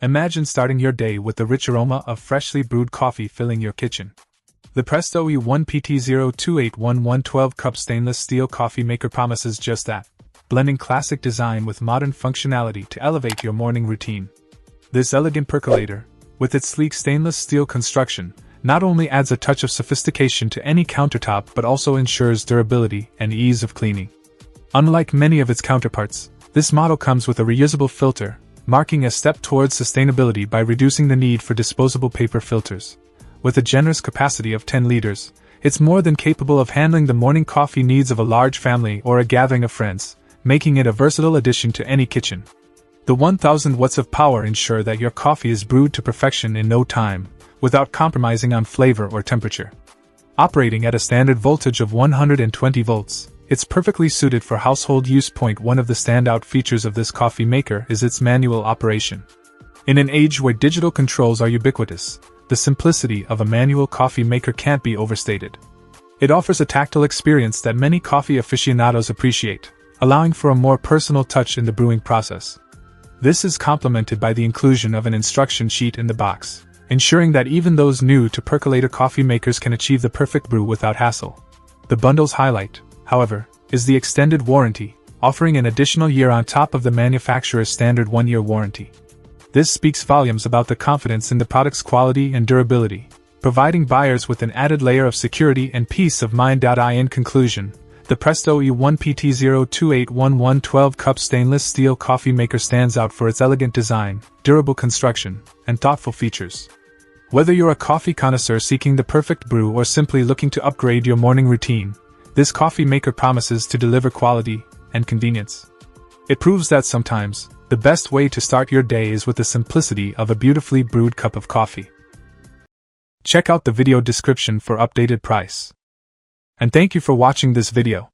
Imagine starting your day with the rich aroma of freshly brewed coffee filling your kitchen. The Presto E1PT02811 12-cup stainless steel coffee maker promises just that, blending classic design with modern functionality to elevate your morning routine. This elegant percolator, with its sleek stainless steel construction, not only adds a touch of sophistication to any countertop but also ensures durability and ease of cleaning. Unlike many of its counterparts, this model comes with a reusable filter, marking a step towards sustainability by reducing the need for disposable paper filters. With a generous capacity of 10 liters, it's more than capable of handling the morning coffee needs of a large family or a gathering of friends, making it a versatile addition to any kitchen. The 1000 watts of power ensure that your coffee is brewed to perfection in no time, without compromising on flavor or temperature. Operating at a standard voltage of 120 volts, it's perfectly suited for household use. One of the standout features of this coffee maker is its manual operation. In an age where digital controls are ubiquitous, the simplicity of a manual coffee maker can't be overstated. It offers a tactile experience that many coffee aficionados appreciate, allowing for a more personal touch in the brewing process. This is complemented by the inclusion of an instruction sheet in the box, ensuring that even those new to percolator coffee makers can achieve the perfect brew without hassle. The bundle's highlight, however, is the extended warranty, offering an additional year on top of the manufacturer's standard 1-year warranty. This speaks volumes about the confidence in the product's quality and durability, providing buyers with an added layer of security and peace of mind. In conclusion, the Presto E1PT02811 12-cup stainless steel coffee maker stands out for its elegant design, durable construction, and thoughtful features. Whether you're a coffee connoisseur seeking the perfect brew or simply looking to upgrade your morning routine, this coffee maker promises to deliver quality and convenience. It proves that sometimes, the best way to start your day is with the simplicity of a beautifully brewed cup of coffee. Check out the video description for updated price. And thank you for watching this video.